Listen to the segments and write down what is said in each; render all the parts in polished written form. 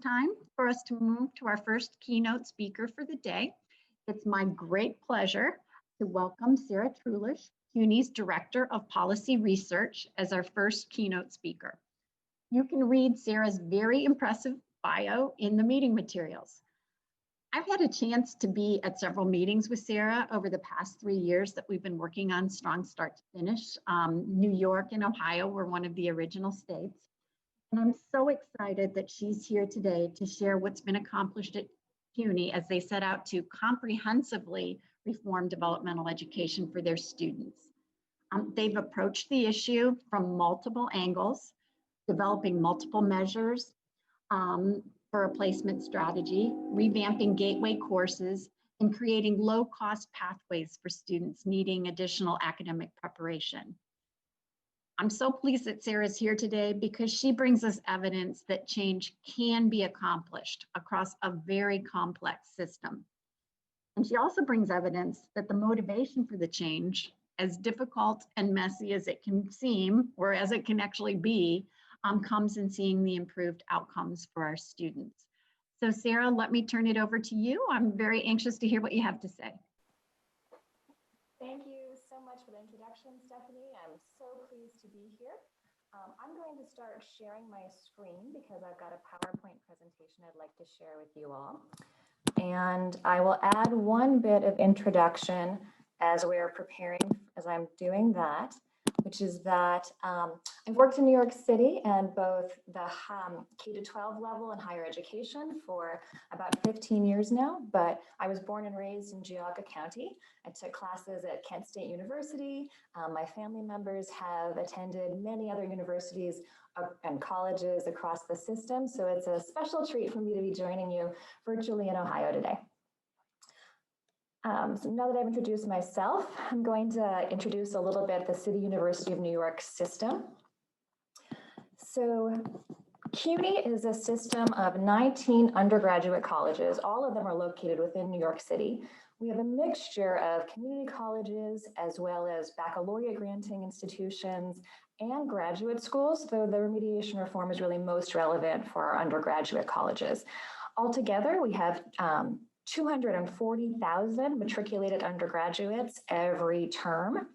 Time for us to move to our first keynote speaker for the day. It's my great pleasure to welcome Sarah Truelsch, CUNY's Director of Policy Research, as our first keynote speaker. You can read Sarah's very impressive bio in the meeting materials. I've had a chance to be at several meetings with Sarah over the past 3 years that we've been working on Strong Start to Finish. New York and Ohio were one of the original states. And I'm so excited that she's here today to share what's been accomplished at CUNY as they set out to comprehensively reform developmental education for their students. They've approached the issue from multiple angles, developing multiple measures for a placement strategy, revamping gateway courses, and creating low-cost pathways for students needing additional academic preparation. I'm so pleased that Sarah's here today because she brings us evidence that change can be accomplished across a very complex system. And she also brings evidence that the motivation for the change, as difficult and messy as it can seem, or as it can actually be, comes in seeing the improved outcomes for our students. So Sarah, let me turn it over to you. I'm very anxious to hear what you have to say. Thank you so much for the introduction, Stephanie. I'm so pleased to be here. I'm going to start sharing my screen because I've got a PowerPoint presentation I'd like to share with you all. And I will add one bit of introduction as we're preparing, as I'm doing that, which is that I've worked in New York City and both the K-12 level and higher education for about 15 years now, but I was born and raised in Geauga County. I took classes at Kent State University. My family members have attended many other universities and colleges across the system, so it's a special treat for me to be joining you virtually in Ohio today. So now that I've introduced myself, I'm going to introduce a little bit the City University of New York system. So CUNY is a system of 19 undergraduate colleges. All of them are located within New York City. We have a mixture of community colleges as well as baccalaureate granting institutions and graduate schools, though the remediation reform is really most relevant for our undergraduate colleges. Altogether, we have 240,000 matriculated undergraduates every term.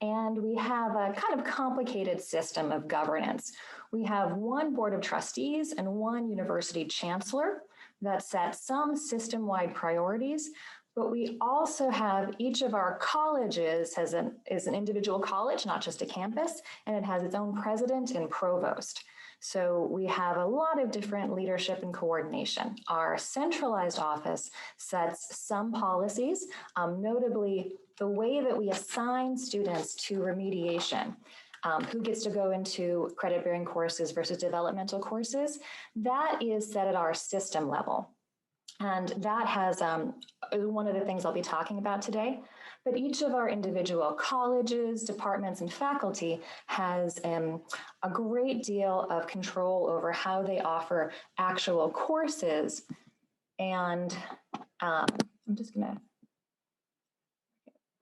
And we have a kind of complicated system of governance. We have one board of trustees and one university chancellor that sets some system-wide priorities, but we also have each of our colleges is an individual college, not just a campus, and it has its own president and provost. So we have a lot of different leadership and coordination. Our centralized office sets some policies, notably the way that we assign students to remediation, who gets to go into credit-bearing courses versus developmental courses. That is set at our system level. And that has one of the things I'll be talking about today. But each of our individual colleges, departments, and faculty has a great deal of control over how they offer actual courses. And I'm just gonna,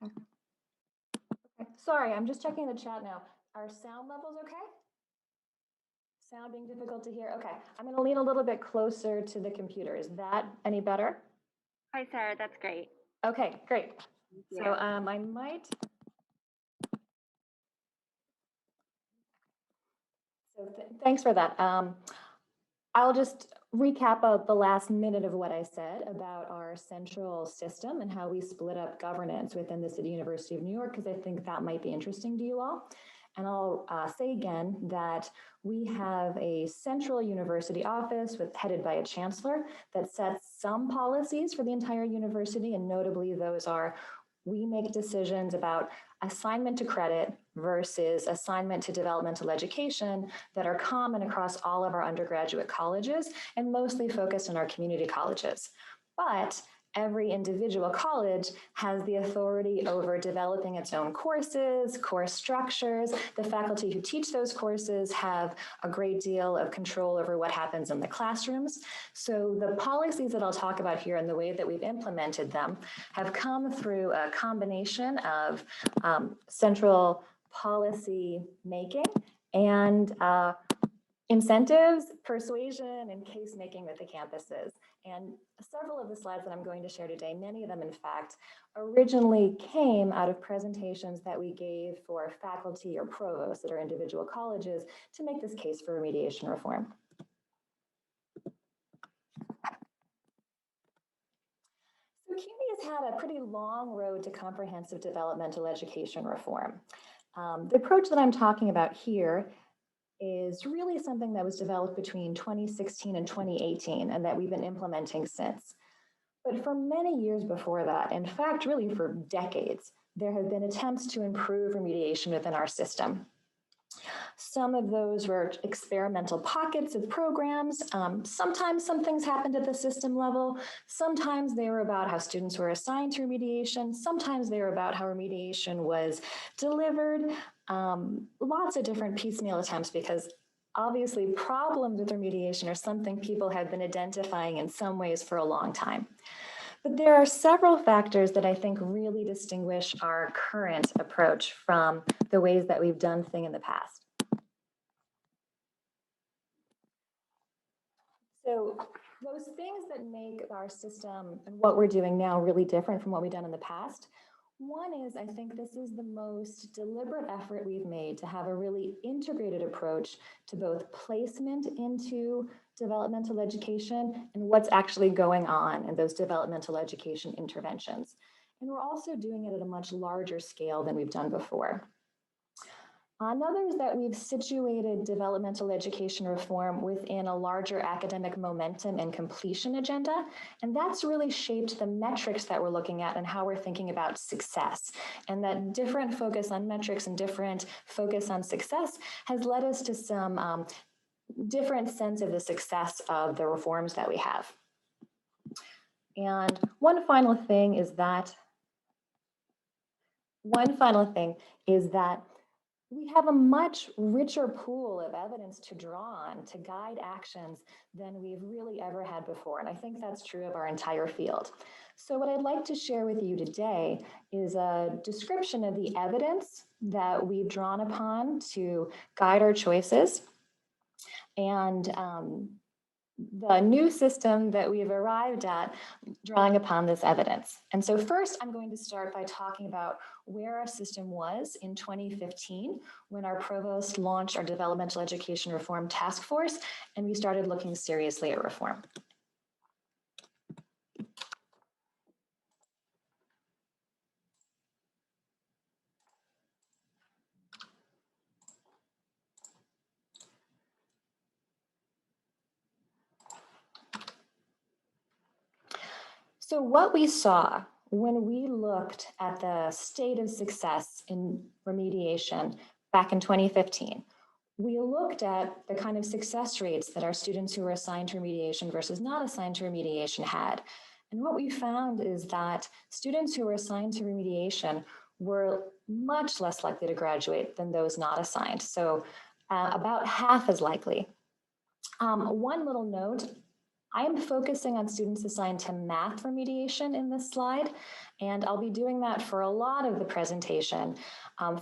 okay. Sorry, I'm just checking the chat now. Are sound levels okay? Sound being difficult to hear? Okay, I'm gonna lean a little bit closer to the computer. Is that any better? Hi, Sarah, that's great. Okay, great. So I might. So thanks for that. I'll just recap the last minute of what I said about our central system and how we split up governance within the City University of New York, because I think that might be interesting to you all. And I'll say again that we have a central university office headed by a chancellor that sets some policies for the entire university, and notably those are, we make decisions about assignment to credit versus assignment to developmental education that are common across all of our undergraduate colleges and mostly focused on our community colleges. But every individual college has the authority over developing its own courses, course structures. The faculty who teach those courses have a great deal of control over what happens in the classrooms. So the policies that I'll talk about here and the way that we've implemented them have come through a combination of central policy making and incentives, persuasion, and case making with the campuses. And several of the slides that I'm going to share today, many of them, in fact, originally came out of presentations that we gave for faculty or provosts at our individual colleges to make this case for remediation reform. So CUNY has had a pretty long road to comprehensive developmental education reform. The approach that I'm talking about here is really something that was developed between 2016 and 2018 and that we've been implementing since. But for many years before that, in fact, really for decades, there have been attempts to improve remediation within our system. Some of those were experimental pockets of programs. Sometimes some things happened at the system level. Sometimes they were about how students were assigned to remediation. Sometimes they were about how remediation was delivered. Lots of different piecemeal attempts, because obviously problems with remediation are something people have been identifying in some ways for a long time. But there are several factors that I think really distinguish our current approach from the ways that we've done things in the past. So those things that make our system and what we're doing now really different from what we've done in the past. One is, I think this is the most deliberate effort we've made to have a really integrated approach to both placement into developmental education and what's actually going on in those developmental education interventions. And we're also doing it at a much larger scale than we've done before. Another is that we've situated developmental education reform within a larger academic momentum and completion agenda. And that's really shaped the metrics that we're looking at and how we're thinking about success. And that different focus on metrics and different focus on success has led us to some different sense of the success of the reforms that we have. And one final thing is that we have a much richer pool of evidence to draw on to guide actions than we've really ever had before. And I think that's true of our entire field. So what I'd like to share with you today is a description of the evidence that we've drawn upon to guide our choices, and the new system that we've arrived at drawing upon this evidence. And so first, I'm going to start by talking about where our system was in 2015 when our provost launched our developmental education reform task force, and we started looking seriously at reform. So what we saw when we looked at the state of success in remediation back in 2015, we looked at the kind of success rates that our students who were assigned to remediation versus not assigned to remediation had. And what we found is that students who were assigned to remediation were much less likely to graduate than those not assigned. So about half as likely. One little note, I am focusing on students assigned to math remediation in this slide, and I'll be doing that for a lot of the presentation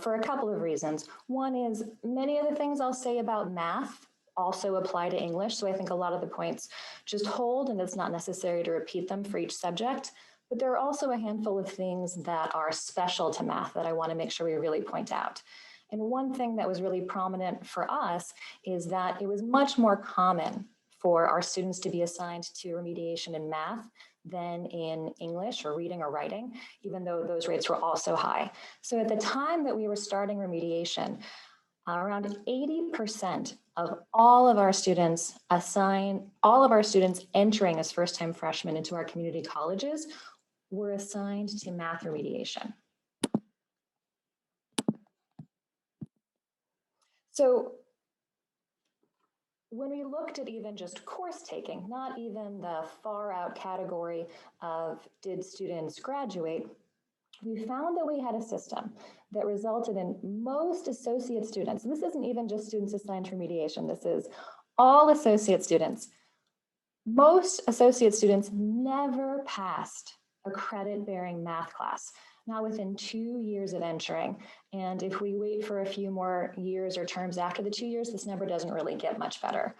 for a couple of reasons. One is many of the things I'll say about math also apply to English, so I think a lot of the points just hold, and it's not necessary to repeat them for each subject. But there are also a handful of things that are special to math that I want to make sure we really point out. And one thing that was really prominent for us is that it was much more common for our students to be assigned to remediation in math than in English or reading or writing, even though those rates were also high. So at the time that we were starting remediation, around 80% of all of our students entering as first-time freshmen into our community colleges were assigned to math remediation. So when we looked at even just course taking, not even the far out category of did students graduate, we found that we had a system that resulted in most associate students, and this isn't even just students assigned to remediation, this is all associate students. Most associate students never passed a credit-bearing math class. not within 2 years of entering. And if we wait for a few more years or terms after the 2 years, this number doesn't really get much better.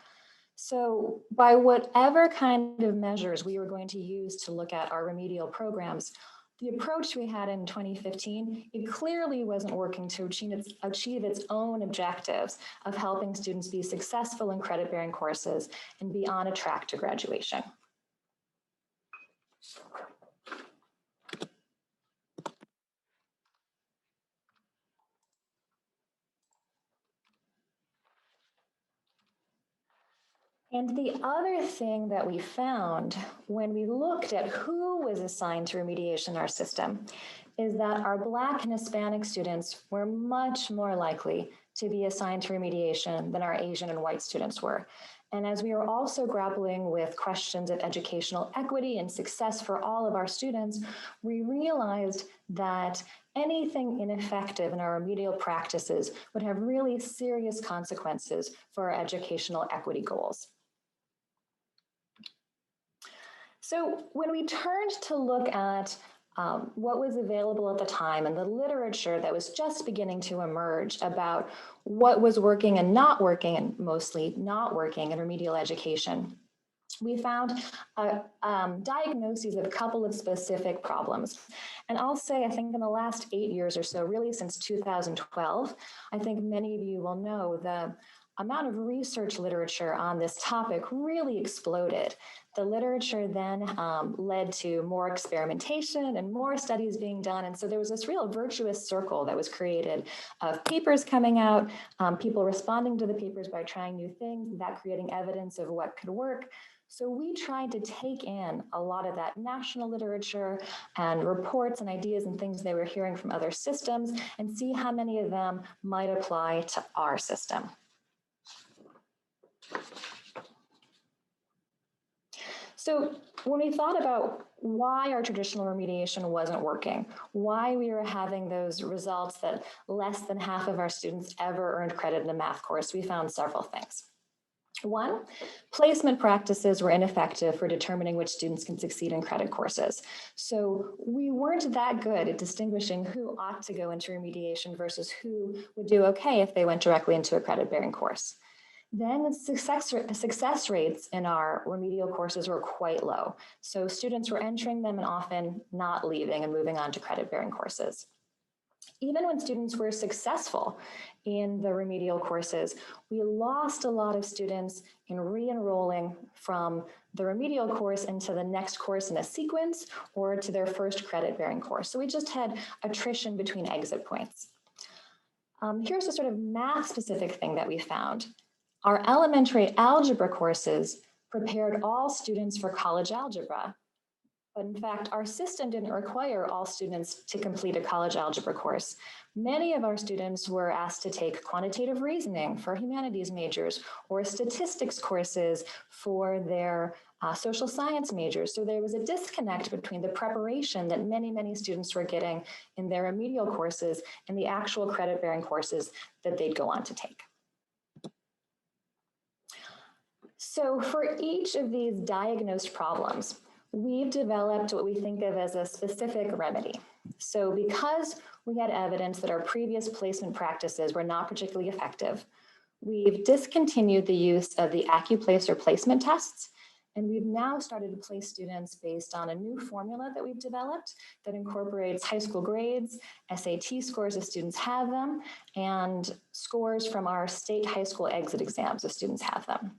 So by whatever kind of measures we were going to use to look at our remedial programs, the approach we had in 2015, it clearly wasn't working to achieve its own objectives of helping students be successful in credit-bearing courses and be on a track to graduation. And the other thing that we found when we looked at who was assigned to remediation in our system is that our Black and Hispanic students were much more likely to be assigned to remediation than our Asian and white students were. And as we were also grappling with questions of educational equity and success for all of our students, we realized that anything ineffective in our remedial practices would have really serious consequences for our educational equity goals. So when we turned to look at what was available at the time and the literature that was just beginning to emerge about what was working and not working, and mostly not working in remedial education, we found diagnoses of a couple of specific problems. And I'll say, I think in the last 8 years or so, really since 2012, I think many of you will know the amount of research literature on this topic really exploded. The literature then led to more experimentation and more studies being done. And so there was this real virtuous circle that was created of papers coming out, people responding to the papers by trying new things, that creating evidence of what could work. So we tried to take in a lot of that national literature and reports and ideas and things they were hearing from other systems and see how many of them might apply to our system. So when we thought about why our traditional remediation wasn't working, why we were having those results that less than half of our students ever earned credit in a math course, we found several things. One, placement practices were ineffective for determining which students can succeed in credit courses. So we weren't that good at distinguishing who ought to go into remediation versus who would do okay if they went directly into a credit-bearing course. Then success rates in our remedial courses were quite low. So students were entering them and often not leaving and moving on to credit-bearing courses. Even when students were successful in the remedial courses, we lost a lot of students in re-enrolling from the remedial course into the next course in a sequence or to their first credit-bearing course. So we just had attrition between exit points. Here's a sort of math-specific thing that we found. Our elementary algebra courses prepared all students for college algebra. But in fact, our system didn't require all students to complete a college algebra course. Many of our students were asked to take quantitative reasoning for humanities majors or statistics courses for their social science majors. So there was a disconnect between the preparation that many students were getting in their remedial courses and the actual credit-bearing courses that they'd go on to take. So for each of these diagnosed problems, we've developed what we think of as a specific remedy. So because we had evidence that our previous placement practices were not particularly effective, we've discontinued the use of the AccuPlace or placement tests, and we've now started to place students based on a new formula that we've developed that incorporates high school grades, SAT scores if students have them, and scores from our state high school exit exams if students have them.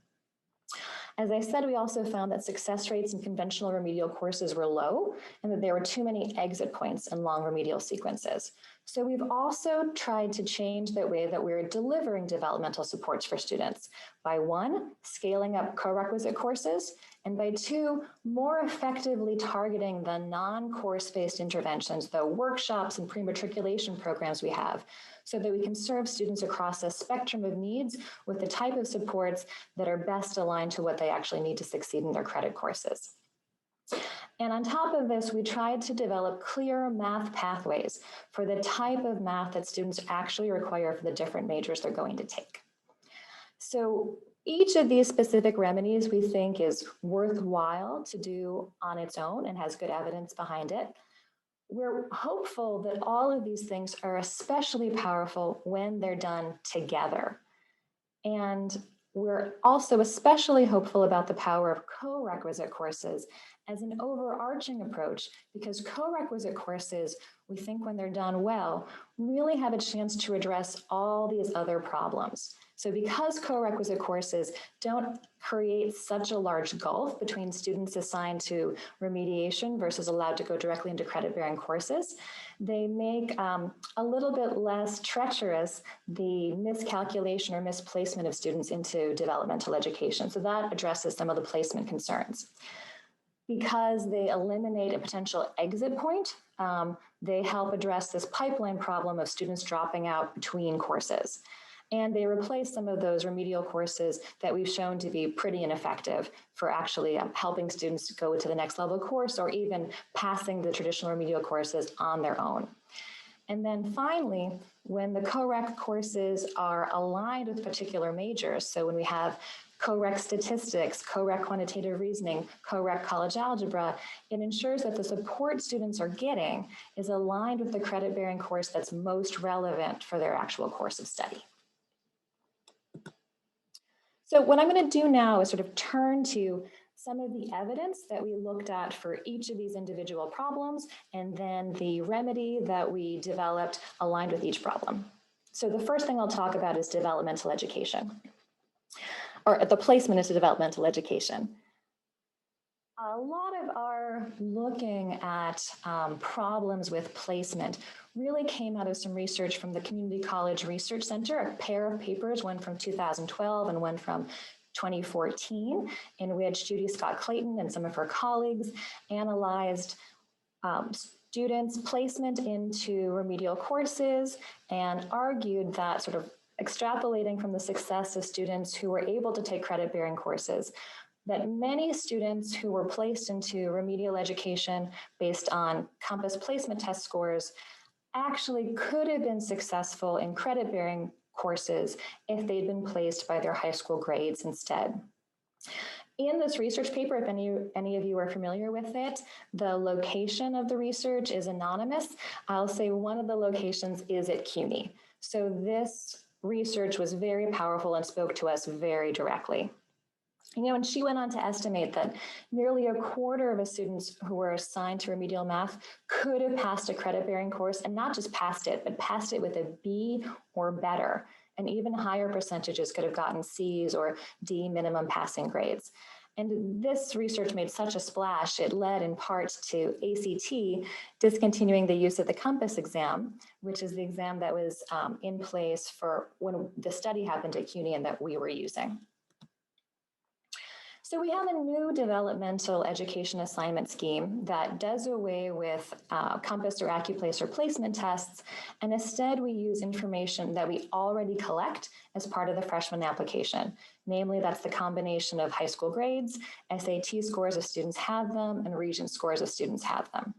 As I said, we also found that success rates in conventional remedial courses were low and that there were too many exit points in long remedial sequences. So we've also tried to change the way that we're delivering developmental supports for students by 1, scaling up co-requisite courses, and by 2, more effectively targeting the non-course-based interventions, the workshops and pre-matriculation programs we have, so that we can serve students across a spectrum of needs with the type of supports that are best aligned to what they actually need to succeed in their credit courses. And on top of this, we tried to develop clear math pathways for the type of math that students actually require for the different majors they're going to take. So each of these specific remedies we think is worthwhile to do on its own and has good evidence behind it. we're hopeful that all of these things are especially powerful when they're done together. And we're also especially hopeful about the power of co-requisite courses as an overarching approach, because co-requisite courses, we think when they're done well, really have a chance to address all these other problems. So because co-requisite courses don't create such a large gulf between students assigned to remediation versus allowed to go directly into credit-bearing courses, they make a little bit less treacherous the miscalculation or misplacement of students into developmental education. So that addresses some of the placement concerns. Because they eliminate a potential exit point, they help address this pipeline problem of students dropping out between courses. And they replace some of those remedial courses that we've shown to be pretty ineffective for actually helping students go to the next level course or even passing the traditional remedial courses on their own. And then finally, when the co-req courses are aligned with particular majors, so when we have co-req statistics, co-req quantitative reasoning, co-req college algebra, it ensures that the support students are getting is aligned with the credit-bearing course that's most relevant for their actual course of study. So what I'm going to do now is sort of turn to some of the evidence that we looked at for each of these individual problems, and then the remedy that we developed aligned with each problem. So the first thing I'll talk about is developmental education, or the placement into developmental education. A lot of our looking at problems with placement really came out of some research from the Community College Research Center, a pair of papers, one from 2012 and one from 2014, in which Judy Scott Clayton and some of her colleagues analyzed students' placement into remedial courses and argued that sort of extrapolating from the success of students who were able to take credit-bearing courses, that many students who were placed into remedial education based on Compass placement test scores actually could have been successful in credit-bearing courses if they'd been placed by their high school grades instead. In this research paper, if any of you are familiar with it, the location of the research is anonymous. I'll say one of the locations is at CUNY. So this research was very powerful and spoke to us very directly. And she went on to estimate that nearly a quarter of the students who were assigned to remedial math could have passed a credit-bearing course, and not just passed it, but passed it with a B or better. And even higher percentages could have gotten C's or D minimum passing grades. And this research made such a splash, it led in part to ACT discontinuing the use of the Compass exam, which is the exam that was in place for when the study happened at CUNY and that we were using. So we have a new developmental education assignment scheme that does away with Compass or AccuPlacer placement tests, and instead we use information that we already collect as part of the freshman application. Namely, that's the combination of high school grades, SAT scores if students have them, and Regent scores if students have them.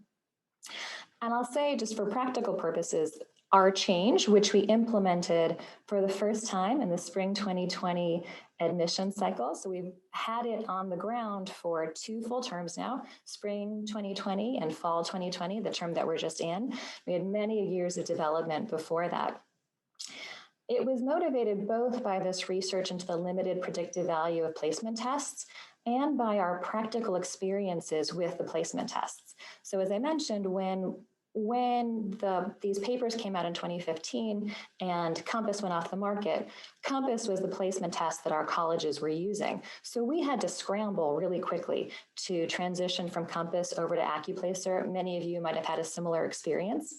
And I'll say, just for practical purposes, our change, which we implemented for the first time in the spring 2020 admission cycle. So we've had it on the ground for 2 full terms now, spring 2020 and fall 2020, the term that we're just in. We had many years of development before that. It was motivated both by this research into the limited predictive value of placement tests and by our practical experiences with the placement tests. So as I mentioned, when these papers came out in 2015 and Compass went off the market, Compass was the placement test that our colleges were using. So we had to scramble really quickly to transition from Compass over to AccuPlacer. Many of you might have had a similar experience.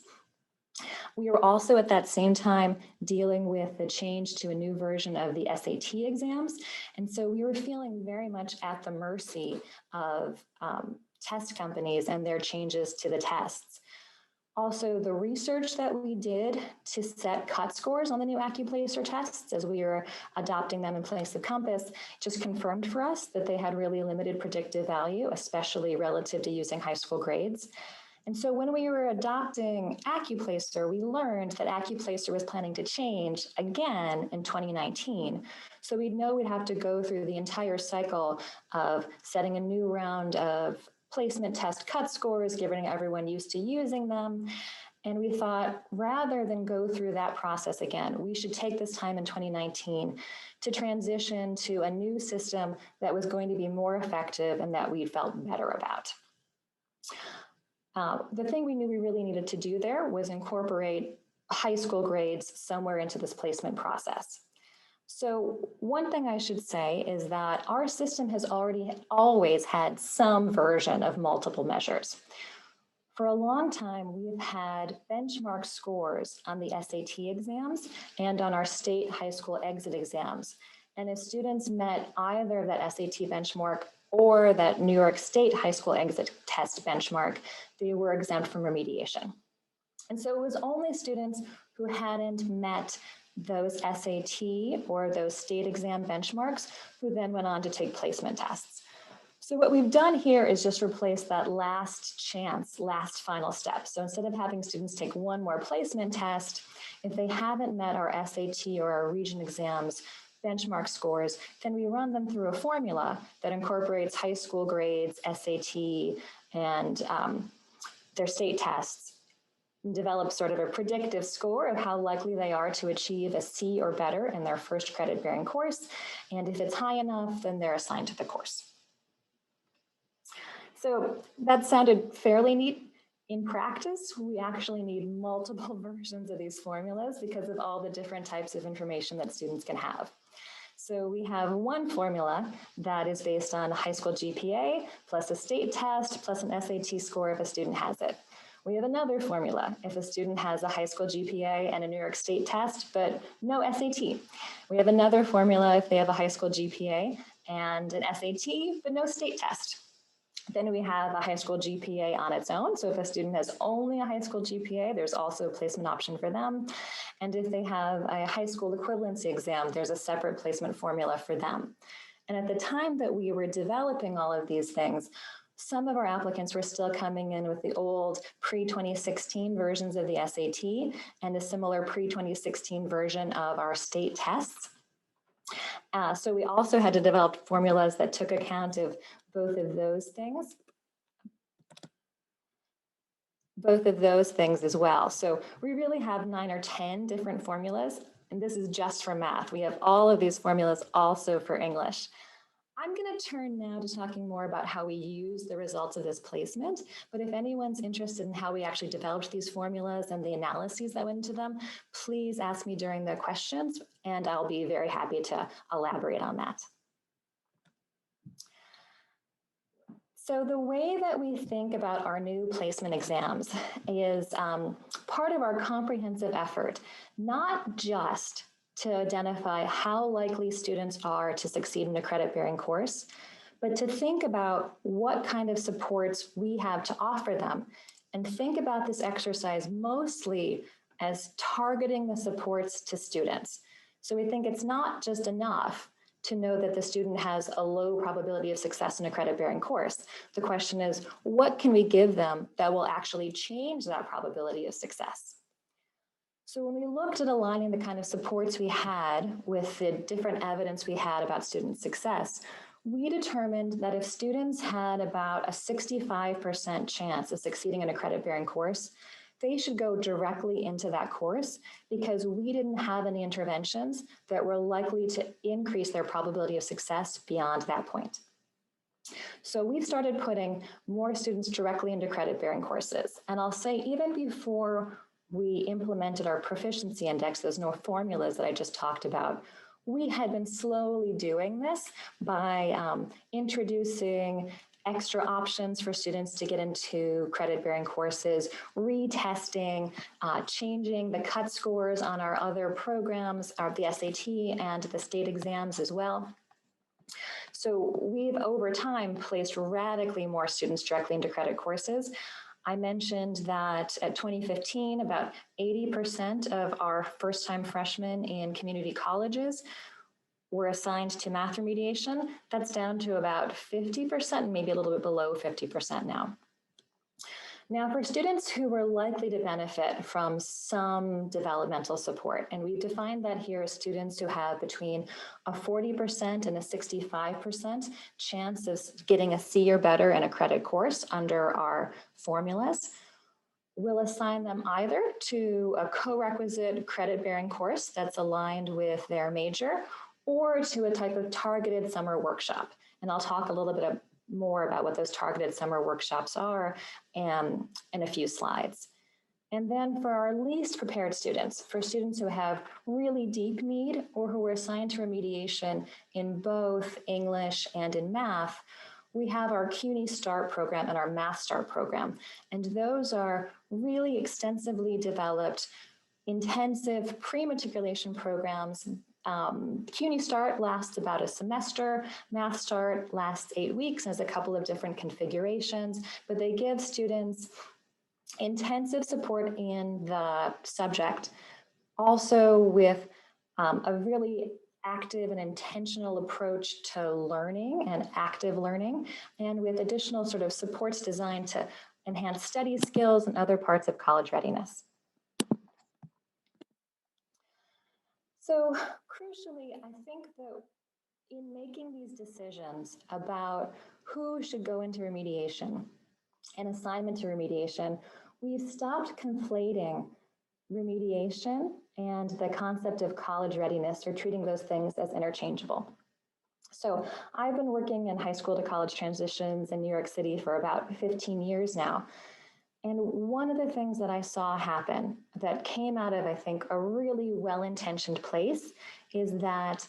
We were also at that same time dealing with the change to a new version of the SAT exams. And so we were feeling very much at the mercy of test companies and their changes to the tests. Also, the research that we did to set cut scores on the new AccuPlacer tests as we were adopting them in place of Compass just confirmed for us that they had really limited predictive value, especially relative to using high school grades. And so when we were adopting AccuPlacer, we learned that AccuPlacer was planning to change again in 2019. So we'd know we'd have to go through the entire cycle of setting a new round of placement test cut scores, getting everyone used to using them. And we thought, rather than go through that process again, we should take this time in 2019 to transition to a new system that was going to be more effective and that we felt better about. The thing we knew we really needed to do there was incorporate high school grades somewhere into this placement process. So one thing I should say is that our system has always had some version of multiple measures. For a long time, we've had benchmark scores on the SAT exams and on our state high school exit exams. And if students met either that SAT benchmark or that New York State high school exit test benchmark, they were exempt from remediation. And so it was only students who hadn't met those SAT or those state exam benchmarks who then went on to take placement tests. So what we've done here is just replace that last chance, last final step. So instead of having students take one more placement test, if they haven't met our SAT or our region exams benchmark scores, then we run them through a formula that incorporates high school grades, SAT, and their state tests, and develop sort of a predictive score of how likely they are to achieve a C or better in their first credit-bearing course. And if it's high enough, then they're assigned to the course. So that sounded fairly neat. In practice, we actually need multiple versions of these formulas because of all the different types of information that students can have. So we have one formula that is based on a high school GPA plus a state test plus an SAT score if a student has it. We have another formula if a student has a high school GPA and a New York State test, but no SAT. We have another formula if they have a high school GPA and an SAT, but no state test. Then we have a high school GPA on its own. So if a student has only a high school GPA, there's also a placement option for them. And if they have a high school equivalency exam, there's a separate placement formula for them. And at the time that we were developing all of these things, some of our applicants were still coming in with the old pre-2016 versions of the SAT and a similar pre-2016 version of our state tests. So we also had to develop formulas that took account of both of those things as well. So we really have 9 or 10 different formulas, and this is just for math. We have all of these formulas also for English. I'm going to turn now to talking more about how we use the results of this placement, but if anyone's interested in how we actually developed these formulas and the analyses that went into them, please ask me during the questions, and I'll be very happy to elaborate on that. So the way that we think about our new placement exams is part of our comprehensive effort, not just to identify how likely students are to succeed in a credit-bearing course, but to think about what kind of supports we have to offer them, and think about this exercise mostly as targeting the supports to students. So we think it's not just enough to know that the student has a low probability of success in a credit-bearing course. The question is, what can we give them that will actually change that probability of success? So when we looked at aligning the kind of supports we had with the different evidence we had about student success, we determined that if students had about a 65% chance of succeeding in a credit-bearing course, they should go directly into that course because we didn't have any interventions that were likely to increase their probability of success beyond that point. So we started putting more students directly into credit-bearing courses. And I'll say even before we implemented our proficiency index, those no formulas that I just talked about, we had been slowly doing this by introducing extra options for students to get into credit-bearing courses, retesting, changing the cut scores on our other programs, the SAT and the state exams as well. So we've over time placed radically more students directly into credit courses. I mentioned that at 2015, about 80% of our first-time freshmen in community colleges were assigned to math remediation. That's down to about 50%, maybe a little bit below 50% now. Now, for students who were likely to benefit from some developmental support, and we've defined that here as students who have between a 40% and a 65% chance of getting a C or better in a credit course under our formulas, we'll assign them either to a co-requisite credit-bearing course that's aligned with their major, or to a type of targeted summer workshop. And I'll talk a little bit more about what those targeted summer workshops are in a few slides. And then for our least prepared students, for students who have really deep need or who are assigned to remediation in both English and in math, we have our CUNY Start program and our Math Start program. And those are really extensively developed, intensive pre-matriculation programs. CUNY Start lasts about a semester. Math Start lasts 8 weeks, has a couple of different configurations, but they give students intensive support in the subject, also with a really active and intentional approach to learning and active learning, and with additional sort of supports designed to enhance study skills and other parts of college readiness. So crucially, I think that in making these decisions about who should go into remediation and assignment to remediation, we've stopped conflating remediation and the concept of college readiness, or treating those things as interchangeable. So I've been working in high school to college transitions in New York City for about 15 years now. And one of the things that I saw happen that came out of, I think, a really well-intentioned place is that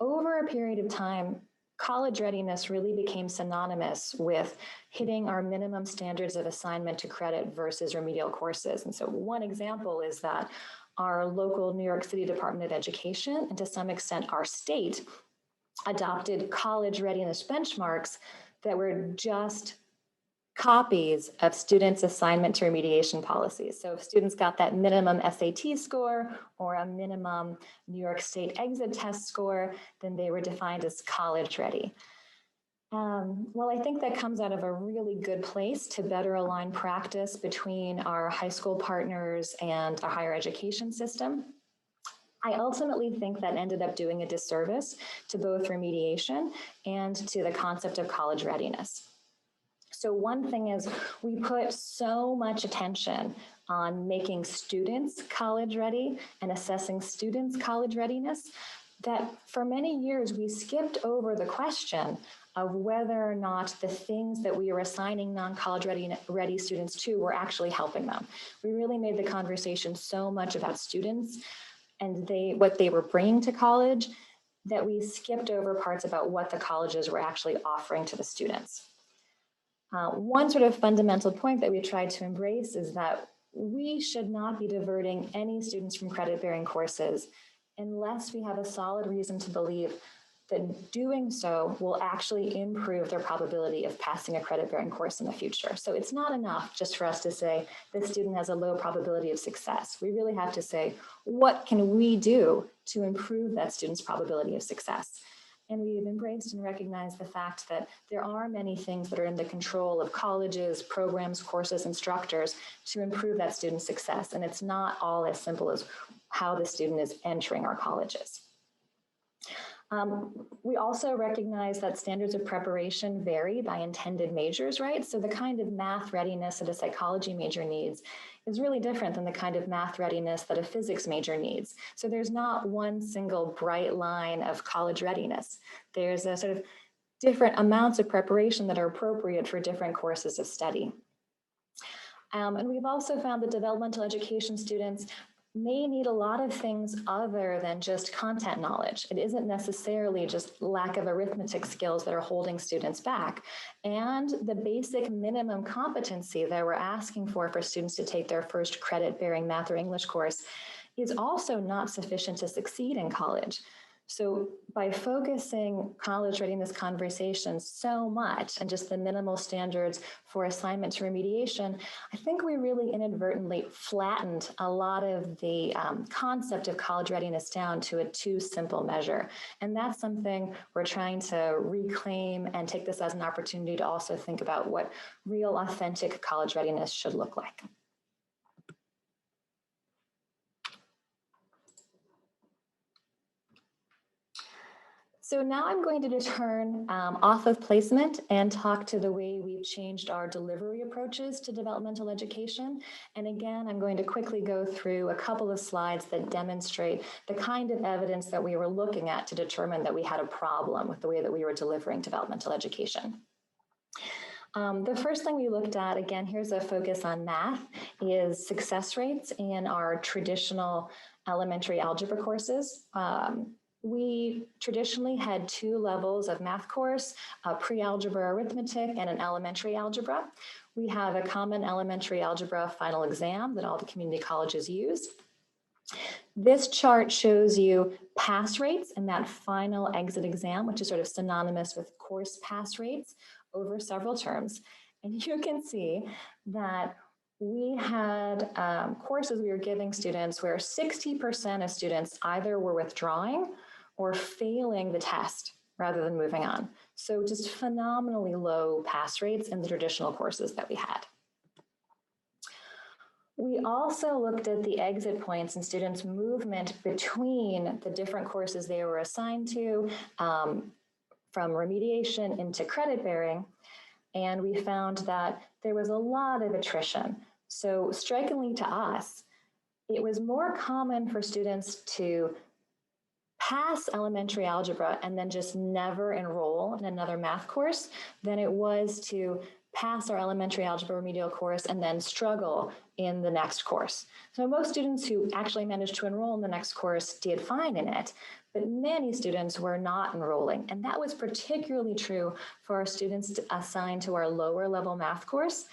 over a period of time, college readiness really became synonymous with hitting our minimum standards of assignment to credit versus remedial courses. And so one example is that our local New York City Department of Education, and to some extent our state, adopted college readiness benchmarks that were just copies of students' assignment to remediation policies. So if students got that minimum SAT score or a minimum New York State exit test score, then they were defined as college ready. Well, I think that comes out of a really good place to better align practice between our high school partners and our higher education system. I ultimately think that ended up doing a disservice to both remediation and to the concept of college readiness. So one thing is we put so much attention on making students college ready and assessing students' college readiness that for many years we skipped over the question of whether or not the things that we were assigning non-college ready students to were actually helping them. We really made the conversation so much about students and what they were bringing to college that we skipped over parts about what the colleges were actually offering to the students. One sort of fundamental point that we tried to embrace is that we should not be diverting any students from credit-bearing courses unless we have a solid reason to believe that doing so will actually improve their probability of passing a credit-bearing course in the future. So it's not enough just for us to say this student has a low probability of success. We really have to say, what can we do to improve that student's probability of success? And we have embraced and recognized the fact that there are many things that are in the control of colleges, programs, courses, instructors to improve that student's success. And it's not all as simple as how the student is entering our colleges. We also recognize that standards of preparation vary by intended majors, right? So the kind of math readiness that a psychology major needs is really different than the kind of math readiness that a physics major needs. So there's not one single bright line of college readiness. There's a sort of different amounts of preparation that are appropriate for different courses of study. And we've also found that developmental education students may need a lot of things other than just content knowledge. It isn't necessarily just lack of arithmetic skills that are holding students back. And the basic minimum competency that we're asking for students to take their first credit-bearing math or English course is also not sufficient to succeed in college. So by focusing college readiness conversations so much and just the minimal standards for assignment to remediation, I think we really inadvertently flattened a lot of the concept of college readiness down to a too simple measure. And that's something we're trying to reclaim and take this as an opportunity to also think about what real authentic college readiness should look like. So now I'm going to turn off of placement and talk to the way we've changed our delivery approaches to developmental education. And again, I'm going to quickly go through a couple of slides that demonstrate the kind of evidence that we were looking at to determine that we had a problem with the way that we were delivering developmental education. The first thing we looked at, again, here's a focus on math, is success rates in our traditional elementary algebra courses. We traditionally had 2 levels of math course, a pre-algebra arithmetic and an elementary algebra. We have a common elementary algebra final exam that all the community colleges use. This chart shows you pass rates in that final exit exam, which is sort of synonymous with course pass rates over several terms. And you can see that we had courses we were giving students where 60% of students either were withdrawing or failing the test rather than moving on. So just phenomenally low pass rates in the traditional courses that we had. We also looked at the exit points and students' movement between the different courses they were assigned to, from remediation into credit bearing, and we found that there was a lot of attrition. So strikingly to us, it was more common for students to pass elementary algebra and then just never enroll in another math course than it was to pass our elementary algebra remedial course and then struggle in the next course. So most students who actually managed to enroll in the next course did fine in it, but many students were not enrolling. And that was particularly true for our students assigned to our lower level math course.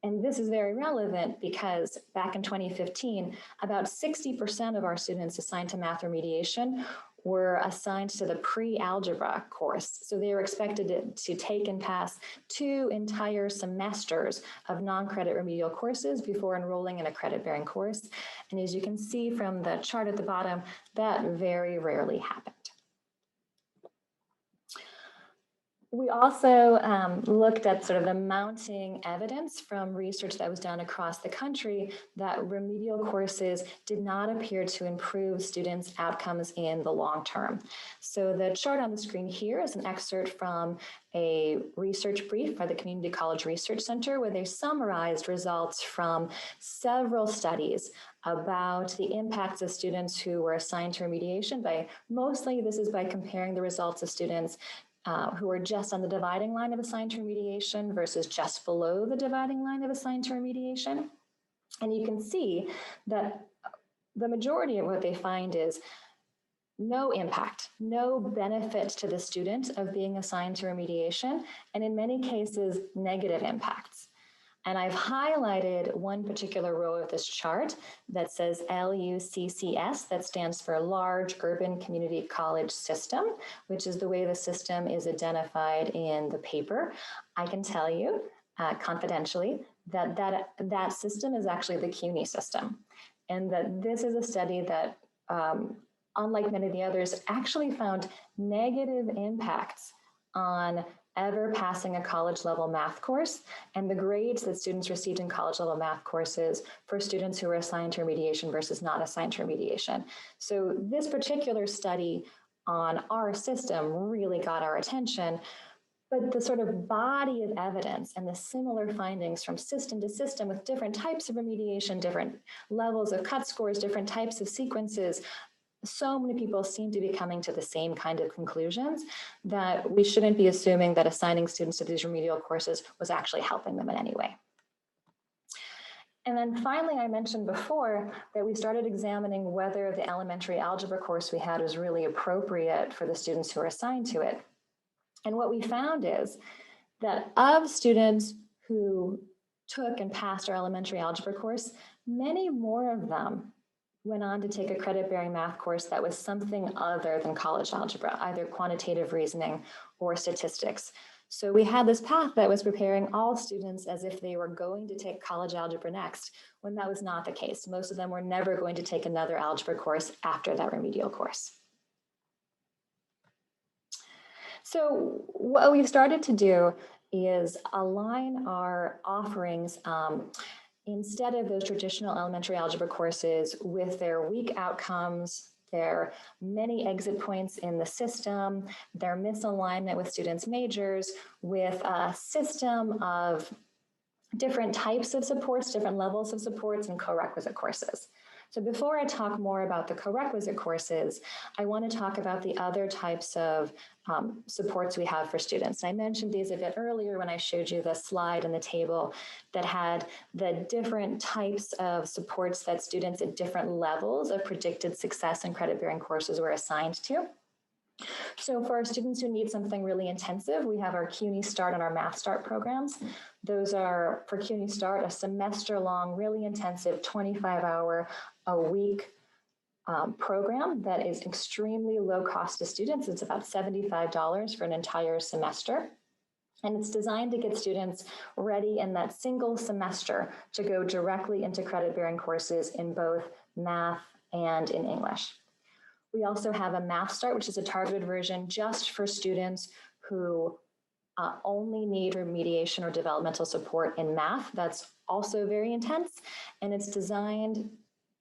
And this is very relevant because back in 2015, about 60% of our students assigned to math remediation were assigned to the pre-algebra course. So they were expected to take and pass 2 entire semesters of non-credit remedial courses before enrolling in a credit-bearing course. And as you can see from the chart at the bottom, that very rarely happened. We also looked at sort of the mounting evidence from research that was done across the country that remedial courses did not appear to improve students' outcomes in the long term. So the chart on the screen here is an excerpt from a research brief by the Community College Research Center where they summarized results from several studies about the impacts of students who were assigned to remediation mostly this is by comparing the results of students who are just on the dividing line of assigned to remediation versus just below the dividing line of assigned to remediation. And you can see that the majority of what they find is no impact, no benefit to the student of being assigned to remediation, and in many cases, negative impacts. And I've highlighted one particular row of this chart that says LUCCS, that stands for Large Urban Community College System, which is the way the system is identified in the paper. I can tell you confidentially that system is actually the CUNY system, and that this is a study that, unlike many of the others, actually found negative impacts on ever passing a college level math course and the grades that students received in college level math courses for students who were assigned to remediation versus not assigned to remediation. So this particular study on our system really got our attention, but the sort of body of evidence and the similar findings from system to system with different types of remediation, different levels of cut scores, different types of sequences, so many people seem to be coming to the same kind of conclusions that we shouldn't be assuming that assigning students to these remedial courses was actually helping them in any way. And then finally, I mentioned before that we started examining whether the elementary algebra course we had was really appropriate for the students who are assigned to it. And what we found is that of students who took and passed our elementary algebra course, many more of them went on to take a credit-bearing math course that was something other than college algebra, either quantitative reasoning or statistics. So we had this path that was preparing all students as if they were going to take college algebra next, when that was not the case. Most of them were never going to take another algebra course after that remedial course. So what we've started to do is align our offerings instead of those traditional elementary algebra courses with their weak outcomes, their many exit points in the system, their misalignment with students' majors, with a system of different types of supports, different levels of supports, and co-requisite courses. So before I talk more about the co-requisite courses, I want to talk about the other types of supports we have for students. I mentioned these a bit earlier when I showed you the slide and the table that had the different types of supports that students at different levels of predicted success in credit-bearing courses were assigned to. So for our students who need something really intensive, we have our CUNY Start and our Math Start programs. Those are, for CUNY Start, a semester-long, really intensive 25-hour-a-week program that is extremely low cost to students. It's about $75 for an entire semester. And it's designed to get students ready in that single semester to go directly into credit-bearing courses in both math and in English. We also have a Math Start, which is a targeted version just for students who only need remediation or developmental support in math. That's also very intense, and it's designed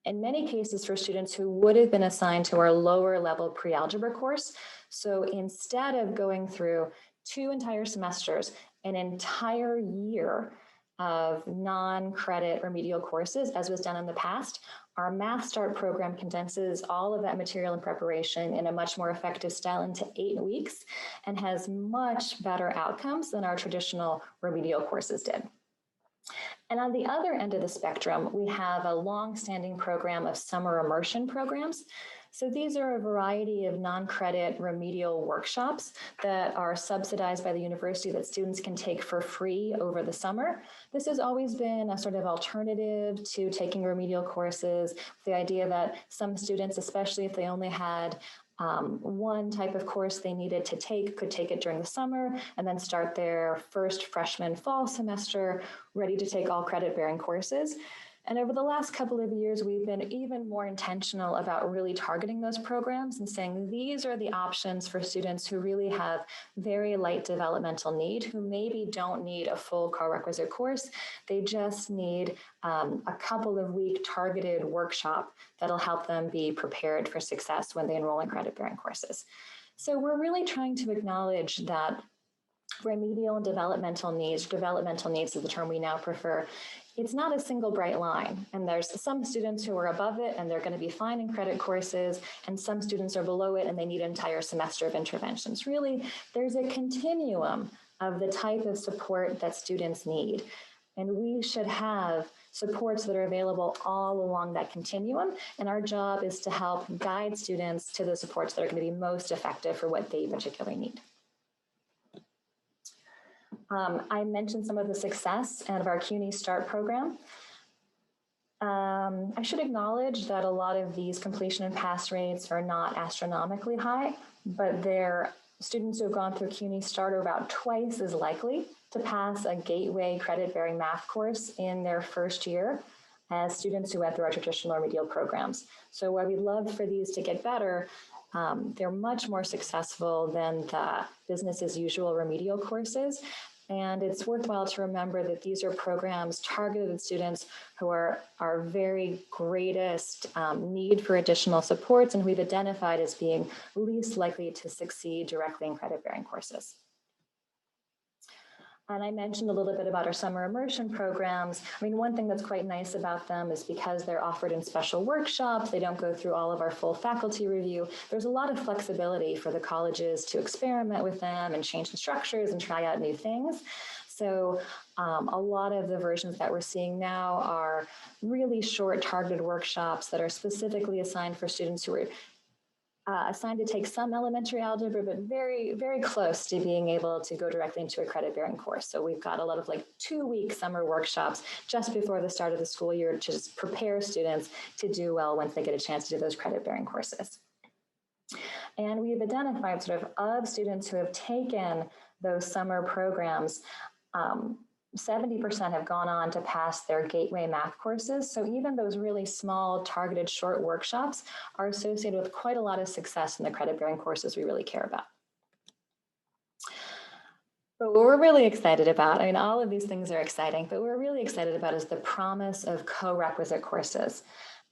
in many cases for students who would have been assigned to our lower level pre-algebra course. So instead of going through 2 entire semesters, an entire year of non-credit remedial courses, as was done in the past, our Math Start program condenses all of that material and preparation in a much more effective style into 8 weeks and has much better outcomes than our traditional remedial courses did. And on the other end of the spectrum, we have a long-standing program of Summer Immersion programs. So these are a variety of non-credit remedial workshops that are subsidized by the university that students can take for free over the summer. This has always been a sort of alternative to taking remedial courses, the idea that some students, especially if they only had one type of course they needed to take, could take it during the summer and then start their first freshman fall semester ready to take all credit-bearing courses. And over the last couple of years, we've been even more intentional about really targeting those programs and saying these are the options for students who really have very light developmental need, who maybe don't need a full co-requisite course. They just need a couple of week targeted workshop that'll help them be prepared for success when they enroll in credit-bearing courses. So we're really trying to acknowledge that remedial and developmental needs is the term we now prefer. It's not a single bright line, and there's some students who are above it and they're going to be fine in credit courses, and some students are below it and they need an entire semester of interventions. Really, there's a continuum of the type of support that students need, and we should have supports that are available all along that continuum, and our job is to help guide students to the supports that are going to be most effective for what they particularly need. I mentioned some of the success of our CUNY Start program. I should acknowledge that a lot of these completion and pass rates are not astronomically high, but their students who have gone through CUNY Start are about twice as likely to pass a gateway credit-bearing math course in their first year as students who went through our traditional remedial programs. So while we'd love for these to get better, they're much more successful than the business as usual remedial courses. And it's worthwhile to remember that these are programs targeted at students who are our very greatest need for additional supports, and we've identified as being least likely to succeed directly in credit-bearing courses. And I mentioned a little bit about our summer immersion programs. I mean, one thing that's quite nice about them is because they're offered in special workshops, they don't go through all of our full faculty review. There's a lot of flexibility for the colleges to experiment with them and change the structures and try out new things. So a lot of the versions that we're seeing now are really short targeted workshops that are specifically assigned for students who are assigned to take some elementary algebra, but very, very close to being able to go directly into a credit-bearing course. So we've got a lot of like 2-week summer workshops just before the start of the school year to just prepare students to do well once they get a chance to do those credit-bearing courses. And we've identified sort of students who have taken those summer programs, 70% have gone on to pass their gateway math courses. So even those really small, targeted, short workshops are associated with quite a lot of success in the credit-bearing courses we really care about. But what we're really excited about, I mean, all of these things are exciting, but what we're really excited about is the promise of co-requisite courses.